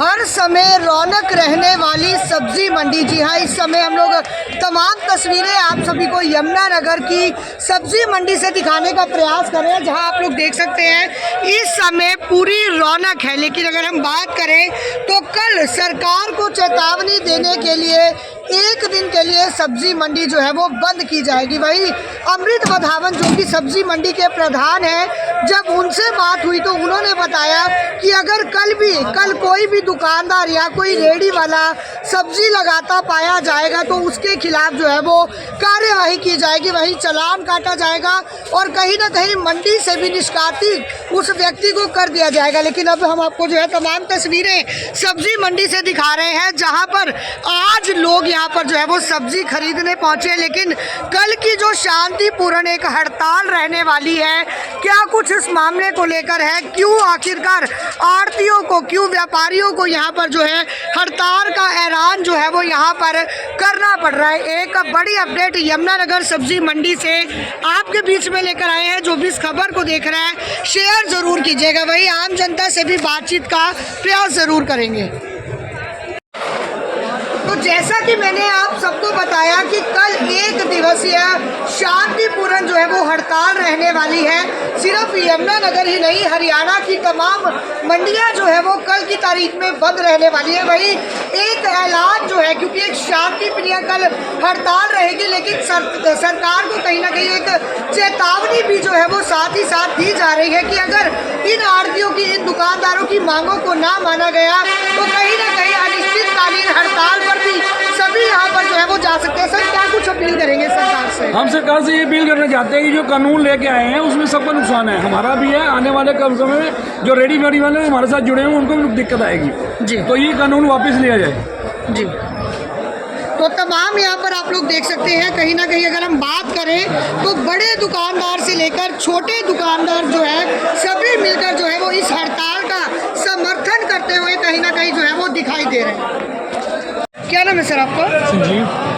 हर समय रौनक रहने वाली सब्जी मंडी। जी हाँ, इस समय हम लोग तमाम तस्वीरें आप सभी को यमुनानगर की सब्जी मंडी से दिखाने का प्रयास कर रहे हैं, जहां आप लोग देख सकते हैं इस समय पूरी रौनक है। लेकिन अगर हम बात करें तो कल सरकार को चेतावनी देने के लिए एक दिन के लिए सब्जी मंडी जो है वो बंद की जाएगी। वही अमृत वधावन जो कि सब्जी मंडी के प्रधान हैं, जब उनसे बात हुई तो उन्होंने बताया कि अगर कल कोई भी दुकानदार या कोई रेडी वाला सब्जी लगाता पाया जाएगा तो उसके खिलाफ जो है वो कार्यवाही की जाएगी, वही चालान काटा जाएगा और कहीं ना कहीं मंडी से भी निष्कासित उस व्यक्ति को कर दिया जाएगा। लेकिन अब हम आपको जो है तमाम तस्वीरें सब्जी मंडी से दिखा रहे हैं, जहां पर आज लोग यहाँ पर जो है वो सब्जी खरीदने पहुंचे। लेकिन कल की जो शांतिपूर्ण एक हड़ताल रहने वाली है, क्या कुछ इस मामले को लेकर है, क्यों आखिरकार आड़तियों को, क्यों व्यापारियों को यहाँ पर जो है हड़ताल का ऐलान जो है वो यहाँ पर करना पड़ रहा है। एक बड़ी अपडेट यमुनानगर सब्जी मंडी से आपके बीच में लेकर आए हैं। जो भी इस खबर को देख रहे हैं शेयर जरूर कीजिएगा, वही आम जनता से भी बातचीत का प्रयास जरूर करेंगे। तो जैसा कि मैंने आप सबको बताया कि कल एक दिवसीय शांतिपूर्ण जो है वो हड़ताल रहने वाली है। सिर्फ यमुनानगर ही नहीं, हरियाणा की तमाम मंडियां जो है वो कल की तारीख में बंद रहने वाली है। वही एक ऐलान जो है, क्योंकि एक शांतिप्रिय कल हड़ताल रहेगी, लेकिन सरकार को कहीं ना कहीं एक चेतावनी भी जो है वो साथ ही साथ दी जा रही है कि अगर इन आड़तियों की, इन दुकानदारों की मांगों को ना माना गया तो कहीं ना कहीं अनिश्चितकालीन हड़ताल पर भी सभी यहाँ पर जो है वो जा सकते हैं। सर, क्या कुछ अपील करेंगे सरकार से? हम सरकार से ये अपील करना चाहते हैं कि जो कानून लेके आए हैं उसमें सबका नुकसान है, हमारा भी है, आने वाले कम समय में जो रेडीमेड वाले हमारे साथ जुड़े हैं उनको भी दिक्कत आएगी जी। तो ये कानून वापस लिया जाए जी। तो तमाम यहाँ पर आप लोग देख सकते हैं, कहीं ना कहीं अगर हम बात करें तो बड़े दुकानदार से लेकर छोटे दुकानदार जो है सभी मिलकर जो है वो इस हड़ताल का समर्थन करते हुए कहीं ना कहीं जो है वो दिखाई दे रहे हैं। क्या नाम है सर आपका?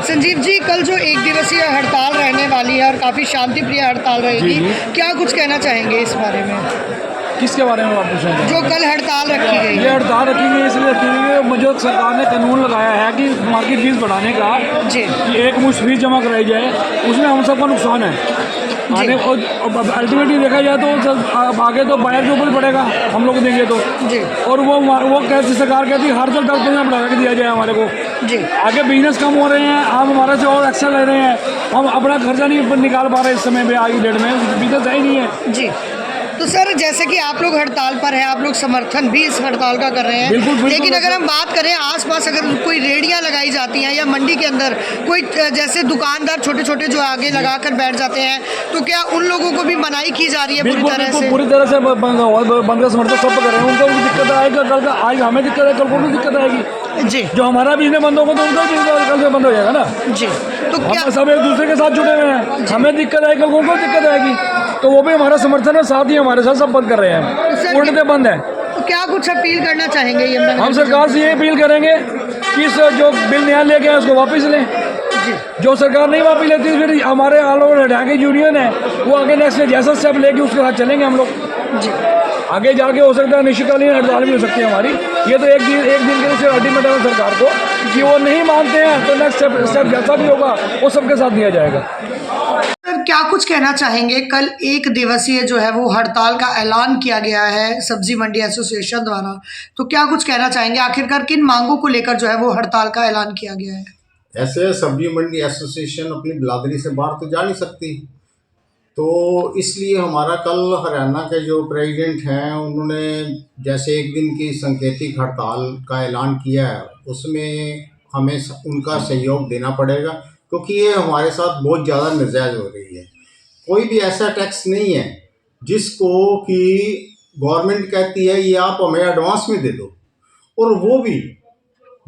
संजीव जी, कल जो एक दिवसीय हड़ताल रहने वाली है और काफ़ी शांतिप्रिय हड़ताल रहेगी, क्या कुछ कहना चाहेंगे इस बारे में? किसके बारे में आप पूछ रहे हैं? जो कल हड़ताल रखी गई है। ये हड़ताल रखी गई इसलिए रखी गई है, जो सरकार ने कानून लगाया है कि मार्केट फीस बढ़ाने का, जी, कि एक मुश्त फीस जमा कराई जाए, उसमें हम सबका नुकसान है। आगे अल्टीमेटली देखा जाए तो आगे तो बायर के ऊपर पड़ेगा, हम लोग देंगे तो जी। और वो कहती, सरकार कहती है हर साल 10% बढ़ा के दिया जाए हमारे को जी। आगे बिजनेस कम हो रहे हैं, आप हमारे से और एक्शन ले रहे हैं, हम अपना खर्चा नहीं निकाल पा रहे इस समय में, आज की डेट में बिजनेस है ही नहीं है। जी। तो सर, जैसे कि आप लोग हड़ताल पर हैं, आप लोग समर्थन भी इस हड़ताल का कर रहे हैं। बिल्कुल। लेकिन अगर हम बात करें आसपास अगर कोई रेडियां लगाई जाती हैं या मंडी के अंदर कोई जैसे दुकानदार छोटे छोटे जो आगे लगा कर बैठ जाते हैं, तो क्या उन लोगों को भी मनाही की जा रही है पूरी तरह से? पूरी तरह से बंद का समर्थन सब कर रहे हैं। उनको भी दिक्कत आएगा, कल का आज हमें दिक्कत है, कल को भी दिक्कत आएगी जी। जो हमारा बिजनेस बंद होगा तो उनका भी कल से बंद हो जाएगा ना जी। तो क्या हम सब एक दूसरे के साथ जुड़े हुए हैं, हमें दिक्कत आएगी, कल को उनको दिक्कत आएगी, तो वो भी हमारा समर्थन है, साथ ही हमारे साथ सब बंद कर रहे हैं, पूर्णतः बंद है। तो क्या कुछ अपील करना चाहेंगे यमुनानगर? हम सरकार से ये अपील करेंगे कि इस जो बिल नया लेके आए उसको वापस लें जी। जो सरकार नहीं वापस लेती फिर हमारे ऑल ओवर हरियाणा की यूनियन है वो आगे नेक्स्ट जैसा स्टेप लेके उसके साथ चलेंगे हम लोग जी। आगे जाके हो सकता है अनिश्चितकालीन हड़ताल भी हो सकती है हमारी। ये तो एक दिन के लिए अल्टीमेटम है सरकार को कि वो नहीं मानते हैं तो नेक्स्ट स्टेप जैसा भी होगा वो सबके साथ दिया जाएगा। सर, क्या कुछ कहना चाहेंगे? कल एक दिवसीय जो है वो हड़ताल का ऐलान किया गया है सब्जी मंडी एसोसिएशन द्वारा, तो क्या कुछ कहना चाहेंगे? आखिरकार किन मांगों को लेकर जो है वो हड़ताल का ऐलान किया गया है? ऐसे सब्जी मंडी एसोसिएशन अपनी बिरादरी से बाहर तो जा नहीं सकती, तो इसलिए हमारा कल हरियाणा के जो प्रेसिडेंट हैं उन्होंने जैसे एक दिन की सांकेतिक हड़ताल का ऐलान किया है, उसमें हमें उनका सहयोग देना पड़ेगा क्योंकि ये हमारे साथ बहुत ज़्यादा नाजायज़ हो रही है। कोई भी ऐसा टैक्स नहीं है जिसको कि गवर्नमेंट कहती है ये आप हमें एडवांस में दे दो, और वो भी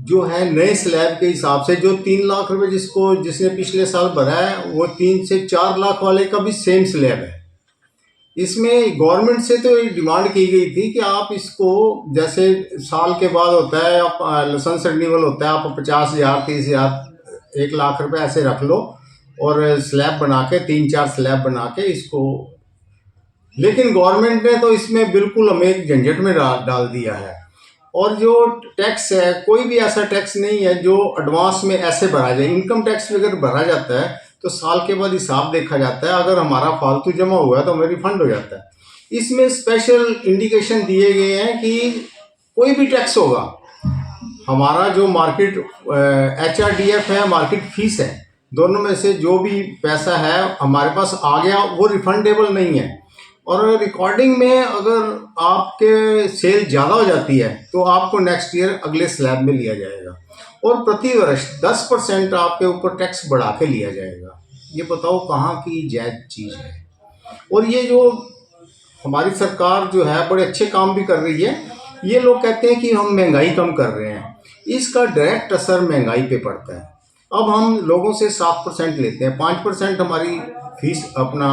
जो है नए स्लैब के हिसाब से, जो 3 लाख रुपए जिसने पिछले साल भरा है वो 3 से 4 लाख वाले का भी सेम स्लैब है। इसमें गवर्नमेंट से तो एक डिमांड की गई थी कि आप इसको जैसे साल के बाद होता है, आप लाइसेंस रिन्यूअल होता है, आप 50,000 30,000 1 लाख रुपए ऐसे रख लो और स्लैब बना के 3-4 स्लैब बना के इसको, लेकिन गवर्नमेंट ने तो इसमें बिल्कुल हमें एक झंझट में डाल दिया है। और जो टैक्स है, कोई भी ऐसा टैक्स नहीं है जो एडवांस में ऐसे भरा जाए। इनकम टैक्स भी अगर भरा जाता है तो साल के बाद हिसाब देखा जाता है, अगर हमारा फालतू जमा हुआ है तो हमें रिफंड हो जाता है। इसमें स्पेशल इंडिकेशन दिए गए हैं कि कोई भी टैक्स होगा, हमारा जो मार्केट HRDF है, मार्केट फीस है, दोनों में से जो भी पैसा है हमारे पास आ गया वो रिफंडेबल नहीं है। और रिकॉर्डिंग में अगर आपके सेल ज़्यादा हो जाती है तो आपको नेक्स्ट ईयर अगले स्लैब में लिया जाएगा और प्रति वर्ष 10% आपके ऊपर टैक्स बढ़ा के लिया जाएगा। ये बताओ कहाँ की जायज़ चीज़ है। और ये जो हमारी सरकार जो है बड़े अच्छे काम भी कर रही है। ये लोग कहते हैं कि हम महंगाई कम कर रहे हैं, इसका डायरेक्ट असर महंगाई पे पड़ता है। अब हम लोगों से 7% लेते हैं, 5% हमारी फीस अपना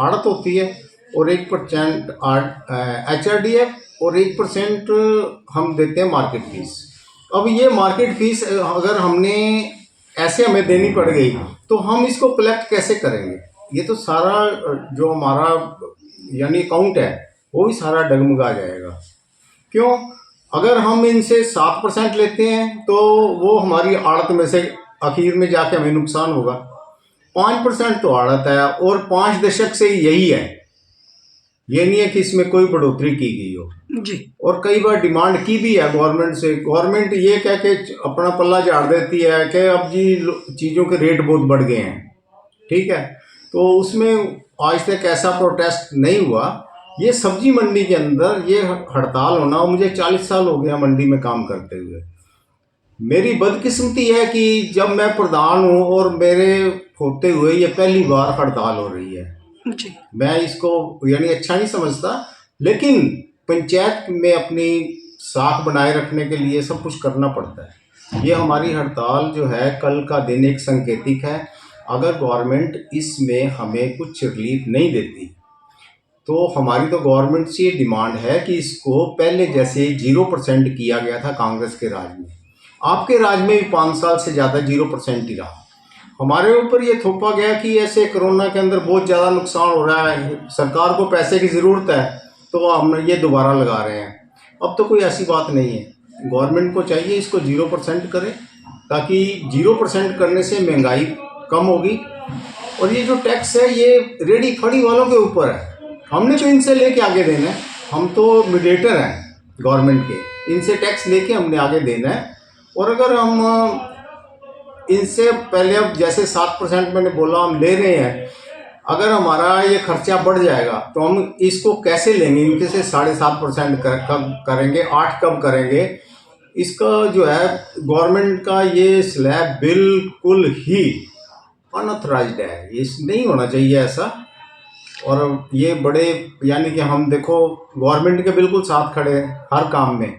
आड़त होती है और 1% HRDF और 1% हम देते हैं मार्केट फीस। अब ये मार्केट फीस अगर हमने ऐसे हमें देनी पड़ गई तो हम इसको कलेक्ट कैसे करेंगे? ये तो सारा जो हमारा यानी अकाउंट है वो भी सारा डगमगा जाएगा। क्यों? अगर हम इनसे 7% लेते हैं तो वो हमारी आड़त में से आखिर में जाके हमें नुकसान होगा। 5% तो आड़त है और 5 दशक से यही है, ये नहीं है कि इसमें कोई बढ़ोतरी की गई हो जी। और कई बार डिमांड की भी है गवर्नमेंट से। गवर्नमेंट ये कह के अपना पल्ला झाड़ देती है कि अब जी चीज़ों के रेट बहुत बढ़ गए हैं, ठीक है, तो उसमें आज तक ऐसा प्रोटेस्ट नहीं हुआ। ये सब्जी मंडी के अंदर ये हड़ताल होना, मुझे 40 साल हो गया मंडी में काम करते हुए। मेरी बदकिस्मती है कि जब मैं प्रधान हूँ और मेरे होते हुए ये पहली बार हड़ताल हो रही है। जी। मैं इसको यानी अच्छा नहीं समझता, लेकिन पंचायत में अपनी साख बनाए रखने के लिए सब कुछ करना पड़ता है। ये हमारी हड़ताल जो है कल का दिन एक संकेतिक है। अगर गवर्नमेंट इसमें हमें कुछ रिलीफ नहीं देती तो हमारी तो गवर्नमेंट से ये डिमांड है कि इसको पहले जैसे 0% किया गया था कांग्रेस के राज में, आपके राज में भी 5 साल से ज़्यादा 0% ही रहा। हमारे ऊपर ये थोपा गया कि ऐसे कोरोना के अंदर बहुत ज़्यादा नुकसान हो रहा है, सरकार को पैसे की ज़रूरत है तो हम ये दोबारा लगा रहे हैं। अब तो कोई ऐसी बात नहीं है, गवर्नमेंट को चाहिए इसको 0% करे, ताकि 0% करने से महंगाई कम होगी। और ये जो टैक्स है ये रेडी फड़ी वालों के ऊपर है, हमने तो इनसे लेके आगे देना है। हम तो मीडिएटर हैं गवर्नमेंट के, इनसे टैक्स लेके हमने आगे देना है। और अगर हम इनसे पहले, अब जैसे 7% मैंने बोला हम ले रहे हैं, अगर हमारा ये खर्चा बढ़ जाएगा तो हम इसको कैसे लेंगे? इनके से 7.5% कब करेंगे, 8 कब करेंगे? इसका जो है गवर्नमेंट का ये स्लैब बिल्कुल ही अनऑथराइज्ड है, ये नहीं होना चाहिए ऐसा। और ये बड़े यानी कि हम देखो गवर्नमेंट के बिल्कुल साथ खड़े हैं हर काम में,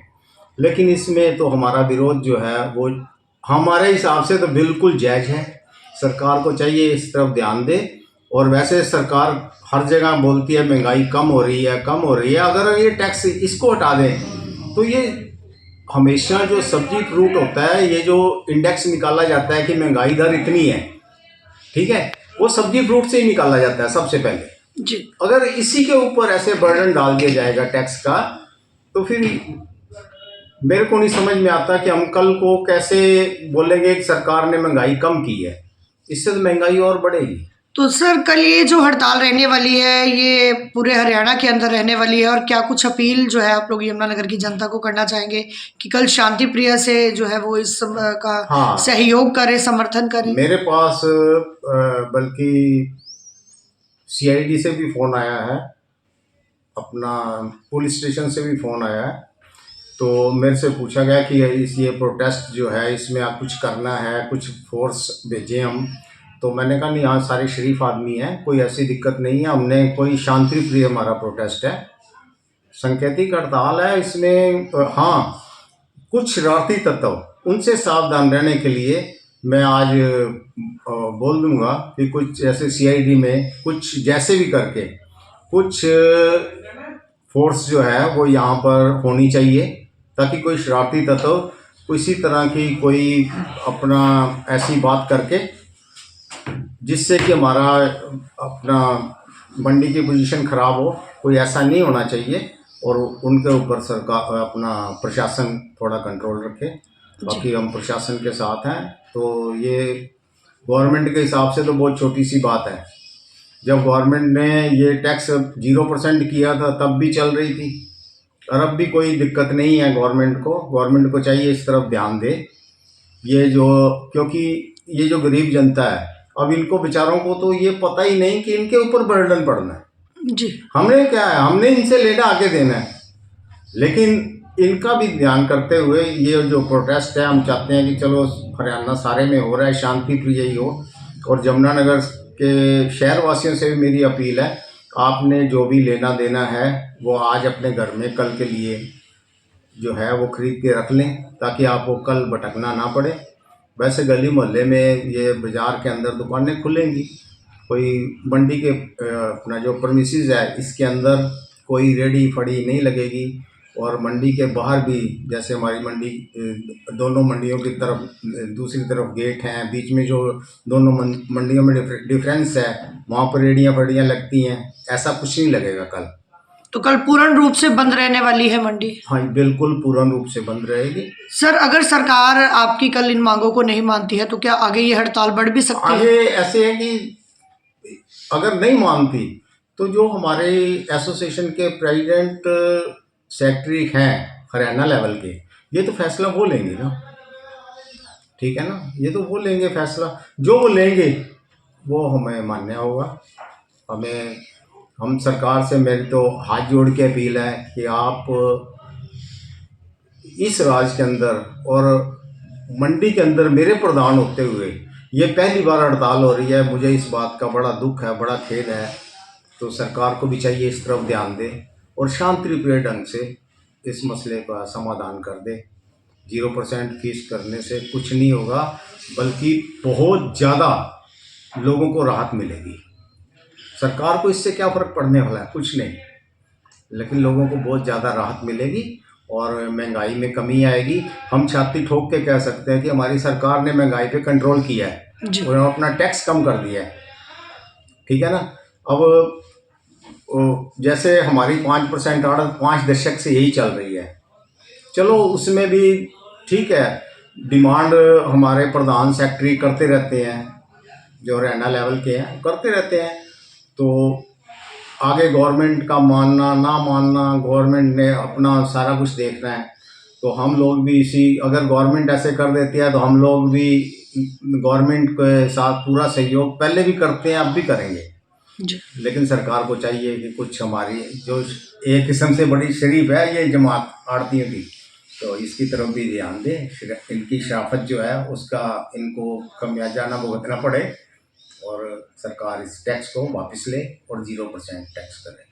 लेकिन इसमें तो हमारा विरोध जो है वो हमारे हिसाब से तो बिल्कुल जायज़ है। सरकार को चाहिए इस तरफ ध्यान दे। और वैसे सरकार हर जगह बोलती है महंगाई कम हो रही है, कम हो रही है। अगर ये टैक्स इसको हटा दें तो ये हमेशा जो सब्जी फ्रूट होता है, ये जो इंडेक्स निकाला जाता है कि महंगाई दर इतनी है, ठीक है, वो सब्जी फ्रूट से ही निकाला जाता है सबसे पहले जी। अगर इसी के ऊपर ऐसे बर्डन डाल दिया जाएगा टैक्स का, तो फिर मेरे को नहीं समझ में आता कि हम कल को कैसे बोलेंगे कि सरकार ने महंगाई कम की है। इससे तो महंगाई और बढ़ेगी। तो सर कल ये जो हड़ताल रहने वाली है ये पूरे हरियाणा के अंदर रहने वाली है, और क्या कुछ अपील जो है आप लोग यमुनानगर की जनता को करना चाहेंगे कि कल शांति प्रिय से जो है वो इस का सहयोग करे, समर्थन करे? मेरे पास बल्कि CID से भी फ़ोन आया है, अपना पुलिस स्टेशन से भी फ़ोन आया है। तो मेरे से पूछा गया कि ये प्रोटेस्ट जो है इसमें आप कुछ करना है, कुछ फोर्स भेजें हम। तो मैंने कहा नहीं, यहाँ सारे शरीफ आदमी हैं, कोई ऐसी दिक्कत नहीं है, हमने कोई शांति प्रिय हमारा प्रोटेस्ट है, संकेतिक हड़ताल है। इसमें हाँ कुछ शरारती तत्व, उनसे सावधान रहने के लिए मैं आज बोल दूंगा कि कुछ ऐसे CID में कुछ जैसे भी करके कुछ फोर्स जो है वो यहाँ पर होनी चाहिए, ताकि कोई शरारती तत्व किसी तरह की कोई अपना ऐसी बात करके जिससे कि हमारा अपना मंडी की पोजीशन ख़राब हो, कोई ऐसा नहीं होना चाहिए। और उनके ऊपर सरकार अपना प्रशासन थोड़ा कंट्रोल रखे। बाकी हम प्रशासन के साथ हैं। तो ये गवर्नमेंट के हिसाब से तो बहुत छोटी सी बात है। जब गवर्नमेंट ने ये टैक्स 0% किया था तब भी चल रही थी, और अब भी कोई दिक्कत नहीं है। गवर्नमेंट को चाहिए इस तरफ ध्यान दे। ये जो, क्योंकि ये जो गरीब जनता है, अब इनको बेचारों को तो ये पता ही नहीं कि इनके ऊपर बर्डन पड़ना है। जी, हमने क्या है, हमने इनसे लेना आगे देना है। लेकिन इनका भी ध्यान करते हुए ये जो प्रोटेस्ट है, हम चाहते हैं कि चलो हरियाणा सारे में हो रहा है, शांति प्रिय ही हो। और यमुनानगर के शहर वासियों से भी मेरी अपील है, आपने जो भी लेना देना है वो आज अपने घर में कल के लिए जो है वो खरीद के रख लें, ताकि आपको कल भटकना ना पड़े। वैसे गली मोहल्ले में ये बाज़ार के अंदर दुकानें खुलेंगी, कोई मंडी के अपना जो प्रमिसेस है इसके अंदर कोई रेडी फड़ी नहीं लगेगी। और मंडी के बाहर भी, जैसे हमारी मंडी दोनों मंडियों की तरफ दूसरी तरफ गेट हैं, बीच में जो दोनों मंडियों में डिफरेंस है, वहाँ पर रेडियाँ फड़ियाँ लगती हैं। ऐसा कुछ नहीं लगेगा कल। तो कल पूर्ण रूप से बंद रहने वाली है मंडी? हाँ, बिल्कुल पूर्ण रूप से बंद रहेगी। सर, अगर सरकार आपकी कल इन मांगों को नहीं मानती है तो क्या आगे ये हड़ताल बढ़ भी सकती है? आगे ऐसे है कि अगर नहीं मानती तो जो हमारे एसोसिएशन के प्रेसिडेंट सेक्रेटरी हैं हरियाणा लेवल के, ये तो फैसला वो लेंगे ना, ठीक है ना। ये तो वो लेंगे फैसला, जो वो लेंगे वो हमें मान्य होगा। हम सरकार से, मेरी तो हाथ जोड़ के अपील है कि आप इस राज्य के अंदर और मंडी के अंदर मेरे प्रधान होते हुए ये पहली बार हड़ताल हो रही है। मुझे इस बात का बड़ा दुख है, बड़ा खेद है। तो सरकार को भी चाहिए इस तरफ ध्यान दे और शांतिप्रिय ढंग से इस मसले का समाधान कर दे। 0% फीस करने से कुछ नहीं होगा, बल्कि बहुत ज़्यादा लोगों को राहत मिलेगी। सरकार को इससे क्या फ़र्क पड़ने वाला है, कुछ नहीं, लेकिन लोगों को बहुत ज़्यादा राहत मिलेगी और महंगाई में कमी आएगी। हम छाती ठोक के कह सकते हैं कि हमारी सरकार ने महंगाई पे कंट्रोल किया है जी। और अपना टैक्स कम कर दिया है, ठीक है ना। अब जैसे हमारी 5% आड़त 5 दशक से यही चल रही है। चलो उसमें भी ठीक है, डिमांड हमारे प्रधान सेक्रेटरी करते रहते हैं, जो हरियाणा लेवल के हैं करते रहते हैं। तो आगे गवर्नमेंट का मानना ना मानना, गवर्नमेंट ने अपना सारा कुछ देखना है। तो हम लोग भी अगर गवर्नमेंट ऐसे कर देती है तो हम लोग भी गवर्नमेंट के साथ पूरा सहयोग पहले भी करते हैं, अब भी करेंगे जी। लेकिन सरकार को चाहिए कि कुछ हमारी जो एक किस्म से बड़ी शरीफ है ये जमात आड़तियों की, तो इसकी तरफ भी ध्यान दें। इनकी शराफत जो है उसका इनको खमियाजा ना भुगतना पड़े और सरकार इस टैक्स को वापस ले और 0% टैक्स करे।